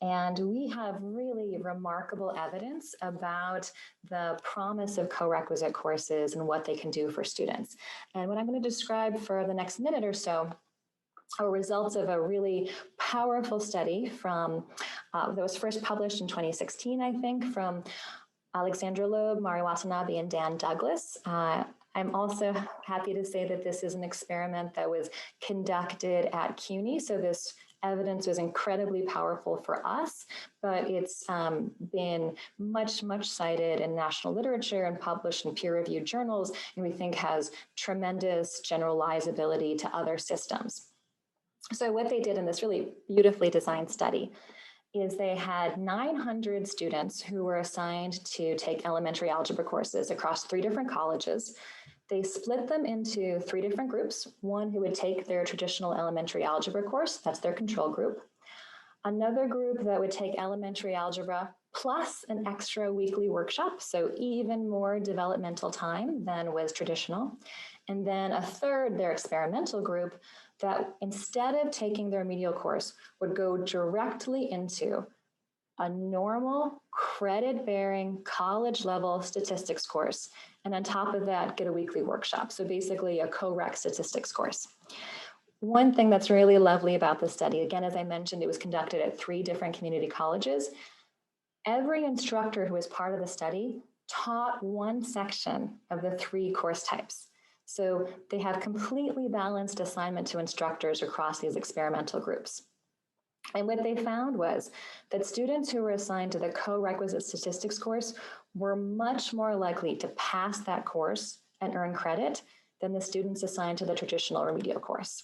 And we have really remarkable evidence about the promise of co-requisite courses and what they can do for students. And what I'm going to describe for the next minute or so are results of a really powerful study from that was first published in 2016, I think, from Alexandra Loeb, Mari Watanabe, and Dan Douglas. I'm also happy to say that this is an experiment that was conducted at CUNY. So this evidence was incredibly powerful for us, but it's been much cited in national literature and published in peer-reviewed journals, and we think has tremendous generalizability to other systems. So what they did in this really beautifully designed study is they had 900 students who were assigned to take elementary algebra courses across 3 different colleges. They split them into 3 different groups. One who would take their traditional elementary algebra course, that's their control group. Another group that would take elementary algebra plus an extra weekly workshop, so even more developmental time than was traditional. And then a third, their experimental group, that instead of taking their remedial course would go directly into a normal credit-bearing college-level statistics course, and on top of that, get a weekly workshop. So basically a co-req statistics course. One thing that's really lovely about this study, again, as I mentioned, it was conducted at 3 different community colleges. Every instructor who was part of the study taught one section of the 3 course types. So they have completely balanced assignment to instructors across these experimental groups. And what they found was that students who were assigned to the co-requisite statistics course were much more likely to pass that course and earn credit than the students assigned to the traditional remedial course.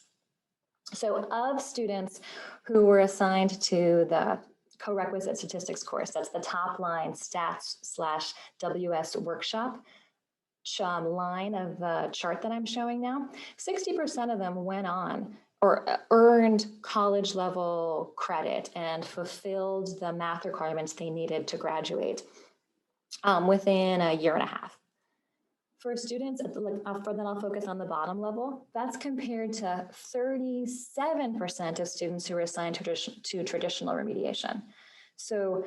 So of students who were assigned to the co-requisite statistics course, that's the top line stats/WS workshop line of the chart that I'm showing now, 60% of them went on or earned college level credit and fulfilled the math requirements they needed to graduate within a year and a half. For students, then I'll focus on the bottom level. That's compared to 37% of students who were assigned to traditional remediation. So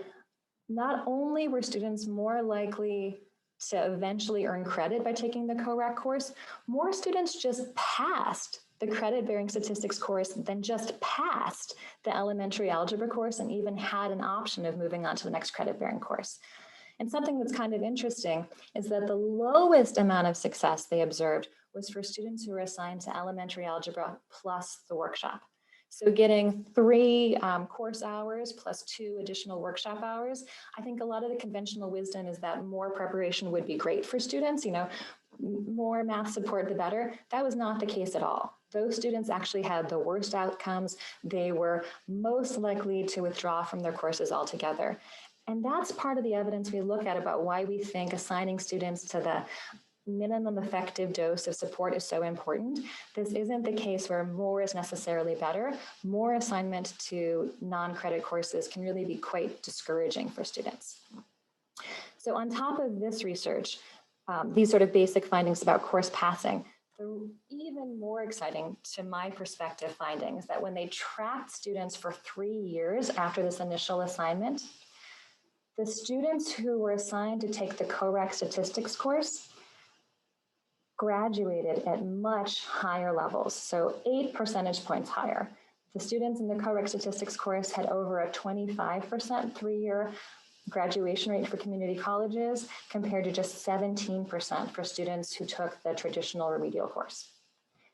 not only were students more likely to eventually earn credit by taking the co-req course, more students just passed the credit-bearing statistics course than just passed the elementary algebra course and even had an option of moving on to the next credit-bearing course. And something that's kind of interesting is that the lowest amount of success they observed was for students who were assigned to elementary algebra plus the workshop. So getting 3 course hours plus 2 additional workshop hours. I think a lot of the conventional wisdom is that more preparation would be great for students, more math support, the better. That was not the case at all. Those students actually had the worst outcomes. They were most likely to withdraw from their courses altogether. And that's part of the evidence we look at about why we think assigning students to the minimum effective dose of support is so important. This isn't the case where more is necessarily better. More assignment to non-credit courses can really be quite discouraging for students. So on top of this research, these sort of basic findings about course passing, the even more exciting, to my perspective, findings that when they tracked students for 3 years after this initial assignment, the students who were assigned to take the co-req statistics course graduated at much higher levels, so 8 percentage points higher. The students in the co-req statistics course had over a 25% 3-year graduation rate for community colleges compared to just 17% for students who took the traditional remedial course.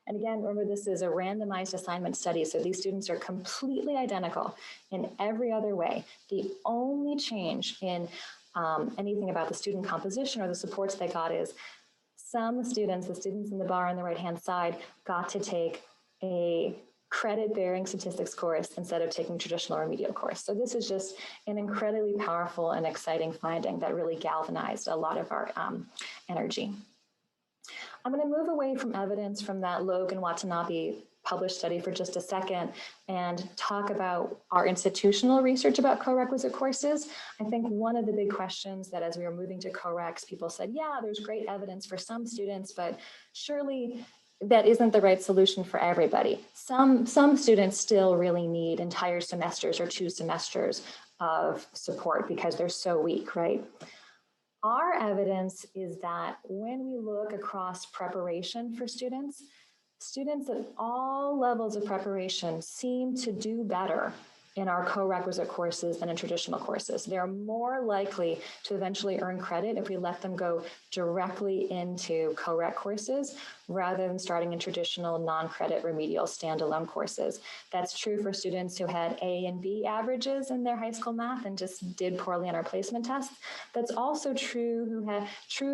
And again, remember, this is a randomized assignment study, so these students are completely identical in every other way. The only change in anything about the student composition or the supports they got is some students, the students in the bar on the right-hand side, got to take a credit-bearing statistics course instead of taking traditional remedial course. So this is just an incredibly powerful and exciting finding that really galvanized a lot of our energy. I'm going to move away from evidence from that Logan Watanabe published study for just a second and talk about our institutional research about co-requisite courses. I think one of the big questions that as we were moving to co-recs, people said, yeah, there's great evidence for some students, but surely that isn't the right solution for everybody. Some students still really need entire semesters or 2 semesters of support because they're so weak, right? Our evidence is that when we look across preparation for students at all levels of preparation seem to do better in our co-requisite courses than in traditional courses. They're more likely to eventually earn credit if we let them go directly into co-req courses rather than starting in traditional non-credit remedial standalone courses. That's true for students who had A and B averages in their high school math and just did poorly on our placement tests. That's also true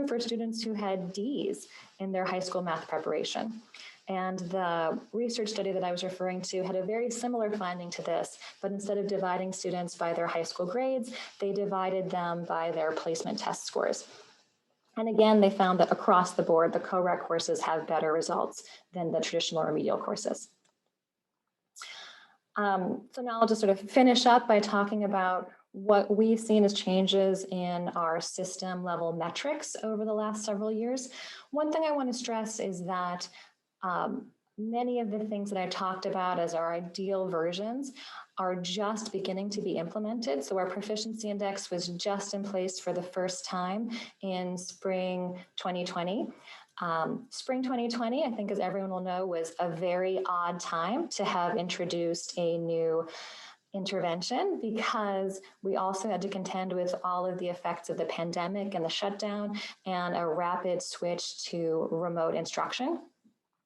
for students who had Ds in their high school math preparation. And the research study that I was referring to had a very similar finding to this, but instead of dividing students by their high school grades, they divided them by their placement test scores. And again, they found that across the board, the co-req courses have better results than the traditional remedial courses. So now I'll just sort of finish up by talking about what we've seen as changes in our system level metrics over the last several years. One thing I want to stress is that many of the things that I talked about as our ideal versions are just beginning to be implemented. So our proficiency index was just in place for the first time in spring 2020. Spring 2020, I think as everyone will know, was a very odd time to have introduced a new intervention because we also had to contend with all of the effects of the pandemic and the shutdown and a rapid switch to remote instruction.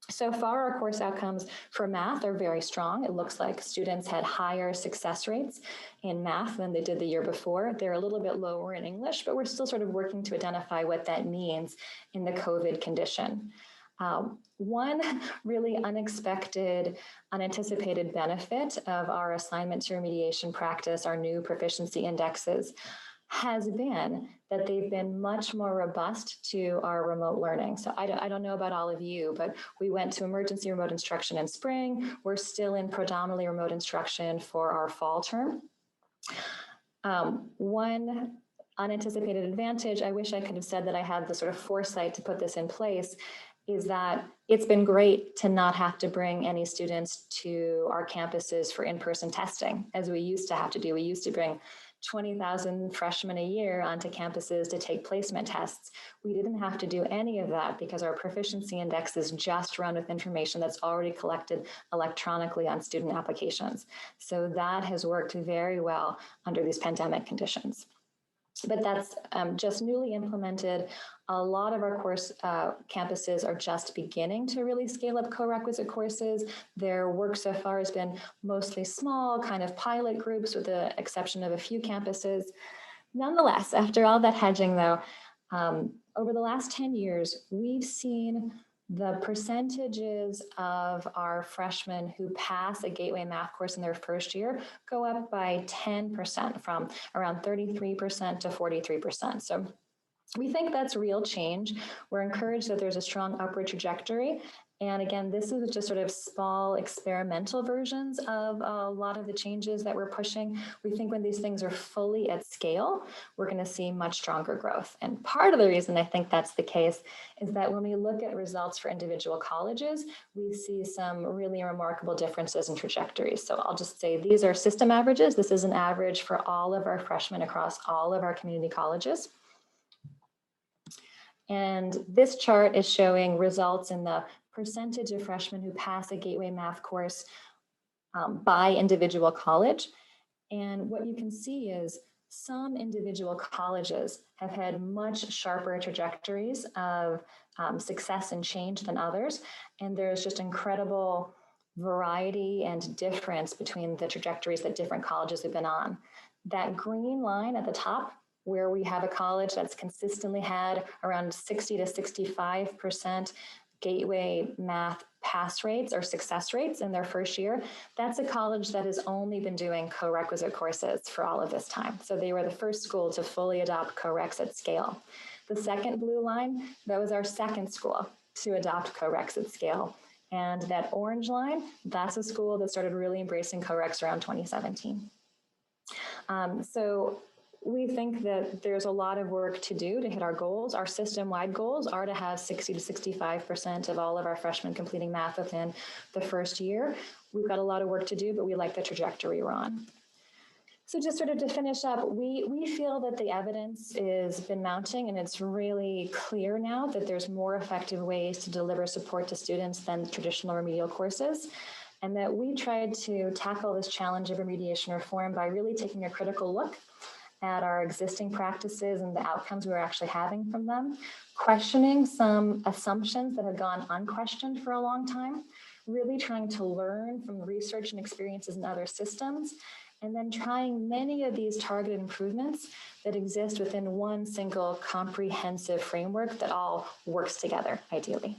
So far, our course outcomes for math are very strong. It looks like students had higher success rates in math than they did the year before. They're a little bit lower in English, but we're still sort of working to identify what that means in the COVID condition. One really unexpected, unanticipated benefit of our assignment to remediation practice, our new proficiency indexes, has been that they've been much more robust to our remote learning. So I don't know about all of you, but we went to emergency remote instruction in spring. We're still in predominantly remote instruction for our fall term. One unanticipated advantage, I wish I could have said that I had the sort of foresight to put this in place, is that it's been great to not have to bring any students to our campuses for in-person testing, as we used to have to do. We used to bring 20,000 freshmen a year onto campuses to take placement tests. We didn't have to do any of that because our proficiency indexes just run with information that's already collected electronically on student applications. So that has worked very well under these pandemic conditions. But that's just newly implemented. A lot of our course campuses are just beginning to really scale up co-requisite courses. Their work so far has been mostly small, kind of pilot groups with the exception of a few campuses. Nonetheless, after all that hedging though, over the last 10 years, we've seen the percentages of our freshmen who pass a gateway math course in their first year go up by 10%, from around 33% to 43%. So we think that's real change. We're encouraged that there's a strong upward trajectory. And again, this is just sort of small experimental versions of a lot of the changes that we're pushing. We think when these things are fully at scale, we're going to see much stronger growth. And part of the reason I think that's the case is that when we look at results for individual colleges, we see some really remarkable differences in trajectories. So I'll just say these are system averages. This is an average for all of our freshmen across all of our community colleges. And this chart is showing results in the percentage of freshmen who pass a gateway math course by individual college. And what you can see is some individual colleges have had much sharper trajectories of success and change than others. And there's just incredible variety and difference between the trajectories that different colleges have been on. That green line at the top where we have a college that's consistently had around 60 to 65% gateway math pass rates or success rates in their first year, that's a college that has only been doing co-requisite courses for all of this time. So they were the first school to fully adopt co-reqs at scale. The second blue line, that was our second school to adopt co-reqs at scale. And that orange line, that's a school that started really embracing co-reqs around 2017. So we think that there's a lot of work to do to hit our goals. Our system-wide goals are to have 60 to 65% of all of our freshmen completing math within the first year. We've got a lot of work to do, but we like the trajectory we're on. So just sort of to finish up, we feel that the evidence has been mounting, and it's really clear now that there's more effective ways to deliver support to students than traditional remedial courses, and that we tried to tackle this challenge of remediation reform by really taking a critical look at our existing practices and the outcomes we were actually having from them, questioning some assumptions that had gone unquestioned for a long time, really trying to learn from research and experiences in other systems, and then trying many of these targeted improvements that exist within one single comprehensive framework that all works together, ideally.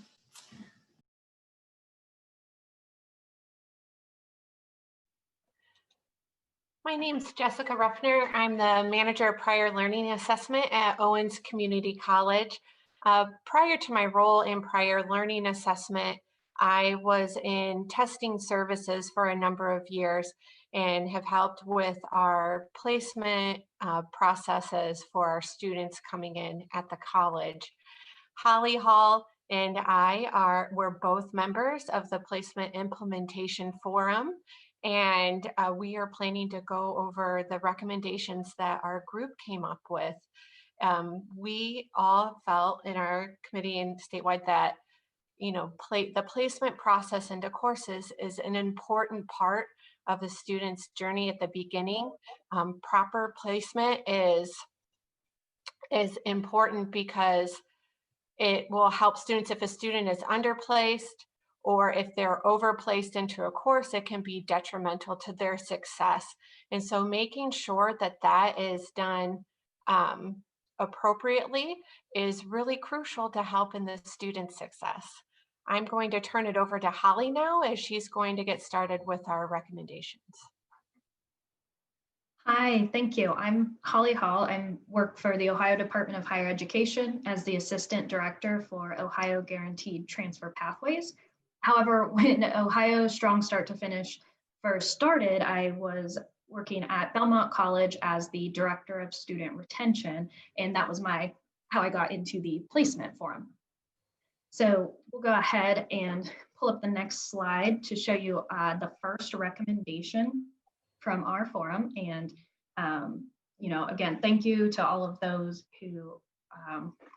My name's Jessica Ruffner. I'm the Manager of Prior Learning Assessment at Owens Community College. Prior to my role in Prior Learning Assessment, I was in testing services for a number of years and have helped with our placement processes for our students coming in at the college. Holly Hall and we're both members of the Placement Implementation Forum, and we are planning to go over the recommendations that our group came up with. We all felt in our committee and statewide that the placement process into courses is an important part of the student's journey at the beginning. Proper placement is important because it will help students if a student is underplaced, or if they're overplaced into a course, it can be detrimental to their success. And so making sure that that is done appropriately is really crucial to help in the student's success. I'm going to turn it over to Holly now, as she's going to get started with our recommendations. Hi, thank you. I'm Holly Hall. I work for the Ohio Department of Higher Education as the Assistant Director for Ohio Guaranteed Transfer Pathways. However, when Ohio Strong Start to Finish first started, I was working at Belmont College as the Director of Student Retention, and that was how I got into the placement forum. So we'll go ahead and pull up the next slide to show you the first recommendation from our forum. And, again, thank you to all of those who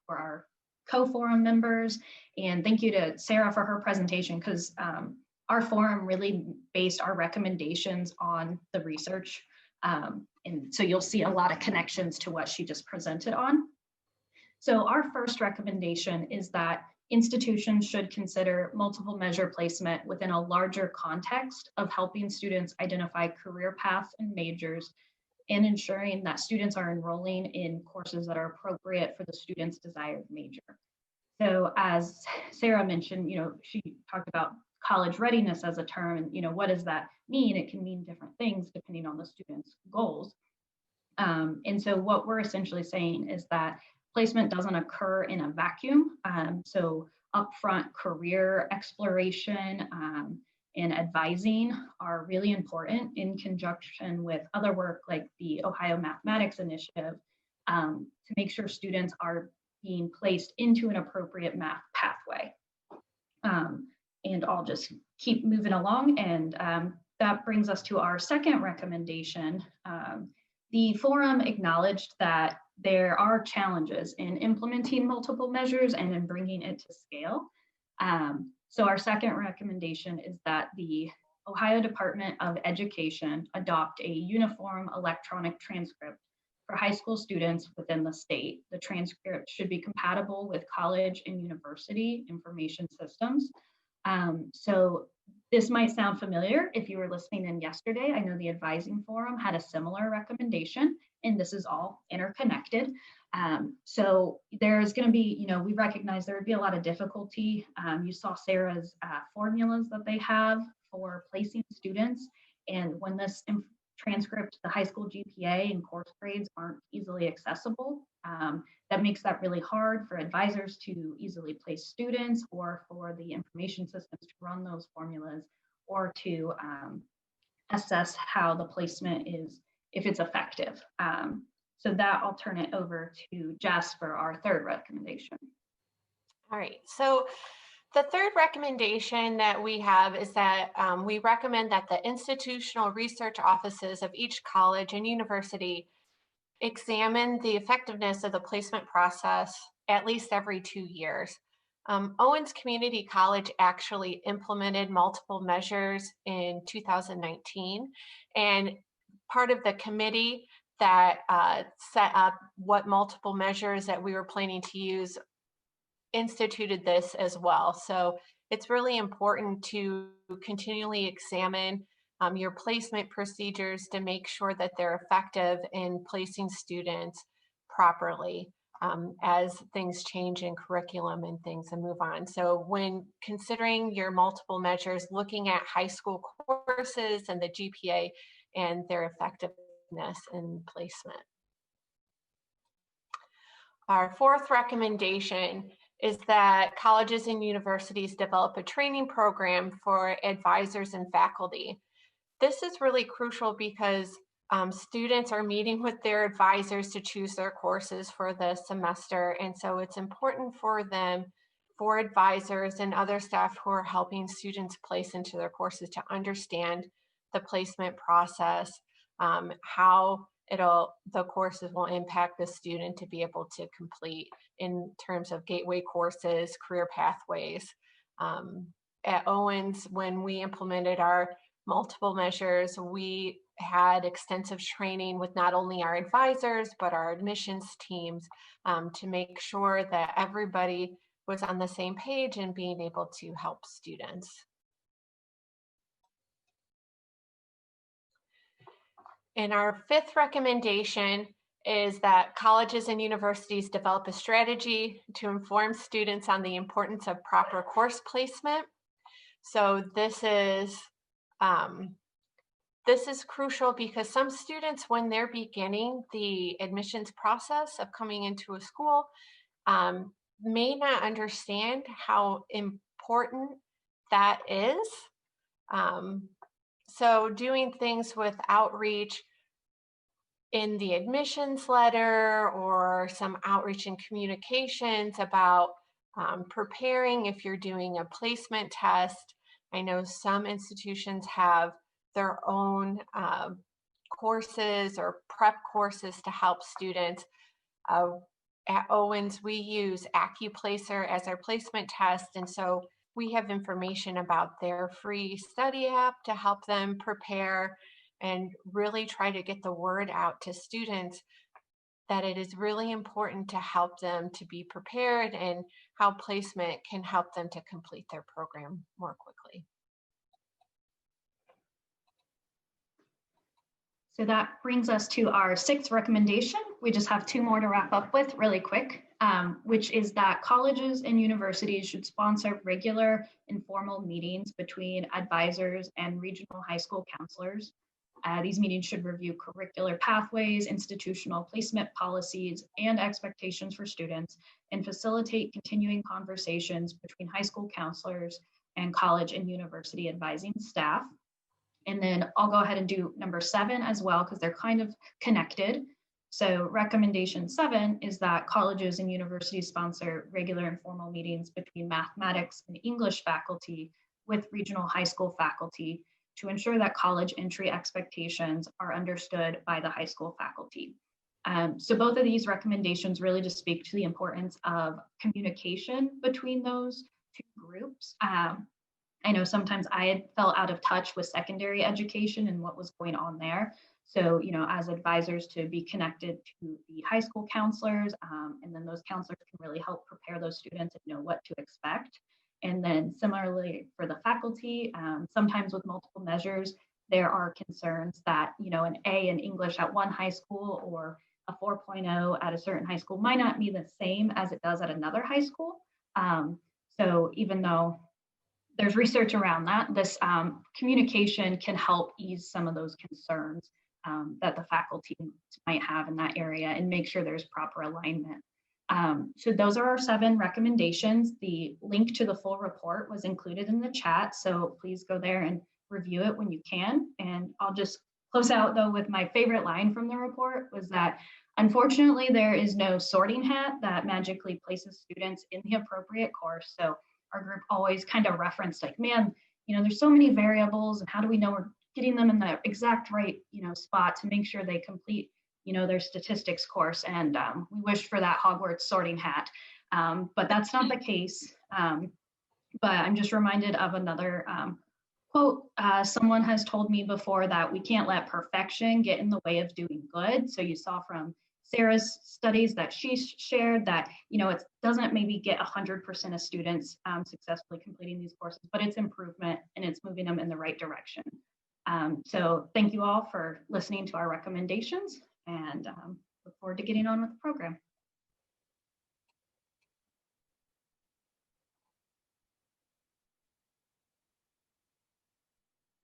were our co-forum members. And thank you to Sarah for her presentation, because our forum really based our recommendations on the research. And so you'll see a lot of connections to what she just presented on. So our first recommendation is that institutions should consider multiple measure placement within a larger context of helping students identify career paths and majors, and ensuring that students are enrolling in courses that are appropriate for the student's desired major. So as Sarah mentioned, she talked about college readiness as a term, and what does that mean? It can mean different things depending on the student's goals. And so what we're essentially saying is that placement doesn't occur in a vacuum. So upfront career exploration and advising are really important in conjunction with other work like the Ohio Mathematics Initiative to make sure students are being placed into an appropriate math pathway. And I'll just keep moving along, and that brings us to our second recommendation. The forum acknowledged that there are challenges in implementing multiple measures and in bringing it to scale. So our second recommendation is that the Ohio Department of Education adopt a uniform electronic transcript for high school students within the state. The transcript should be compatible with college and university information systems. So This might sound familiar if you were listening in yesterday. I know the advising forum had a similar recommendation, and this is all interconnected. So there's going to be, we recognize there would be a lot of difficulty. You saw Sarah's formulas that they have for placing students. And when this transcript, the high school GPA and course grades aren't easily accessible, that makes that really hard for advisors to easily place students, or for the information systems to run those formulas, or to assess how the placement is, if it's effective. So that I'll turn it over to Jess for our third recommendation. All right, so the third recommendation that we have is that we recommend that the institutional research offices of each college and university examine the effectiveness of the placement process at least every 2 years. Owens Community College actually implemented multiple measures in 2019, and part of the committee that set up what multiple measures that we were planning to use instituted this as well. So it's really important to continually examine your placement procedures to make sure that they're effective in placing students properly as things change in curriculum and things and move on. So when considering your multiple measures, looking at high school courses and the GPA and their effectiveness in placement. Our fourth recommendation is that colleges and universities develop a training program for advisors and faculty. This is really crucial because students are meeting with their advisors to choose their courses for the semester. And so it's important for them, for advisors and other staff who are helping students place into their courses, to understand the placement process, how the courses will impact the student to be able to complete in terms of gateway courses, career pathways. At Owens, when we implemented our multiple measures, we had extensive training with not only our advisors, but our admissions teams to make sure that everybody was on the same page and being able to help students. And our fifth recommendation is that colleges and universities develop a strategy to inform students on the importance of proper course placement. So this is crucial because some students, when they're beginning the admissions process of coming into a school, may not understand how important that is. So doing things with outreach in the admissions letter, or some outreach and communications about preparing if you're doing a placement test. I know some institutions have their own courses or prep courses to help students. At Owens, we use AccuPlacer as our placement test, and so we have information about their free study app to help them prepare and really try to get the word out to students that it is really important to help them to be prepared, and how placement can help them to complete their program more quickly. So that brings us to our sixth recommendation. We just have two more to wrap up with really quick, which is that colleges and universities should sponsor regular informal meetings between advisors and regional high school counselors. These meetings should review curricular pathways, institutional placement policies, and expectations for students, and facilitate continuing conversations between high school counselors and college and university advising staff. And then I'll go ahead and do number 7 as well, because they're kind of connected. So recommendation 7 is that colleges and universities sponsor regular informal meetings between mathematics and English faculty with regional high school faculty to ensure that college entry expectations are understood by the high school faculty. So both of these recommendations really just speak to the importance of communication between those two groups. I know sometimes I had felt out of touch with secondary education and what was going on there. So, as advisors, to be connected to the high school counselors, and then those counselors can really help prepare those students and know what to expect. And then similarly for the faculty, sometimes with multiple measures, there are concerns that, an A in English at one high school or a 4.0 at a certain high school might not be the same as it does at another high school. So even though there's research around that, this communication can help ease some of those concerns that the faculty might have in that area and make sure there's proper alignment. So those are our 7 recommendations. The link to the full report was included in the chat, so please go there and review it when you can. And I'll just close out though with my favorite line from the report was that unfortunately there is no sorting hat that magically places students in the appropriate course. So our group always kind of referenced like, man, there's so many variables and how do we know we're getting them in the exact right, spot to make sure they complete, their statistics course. And we wished for that Hogwarts sorting hat, but that's not the case. But I'm just reminded of another quote. Someone has told me before that we can't let perfection get in the way of doing good. So you saw from Sarah's studies that she shared that, it doesn't maybe get 100% of students successfully completing these courses, but it's improvement and it's moving them in the right direction. So thank you all for listening to our recommendations and look forward to getting on with the program.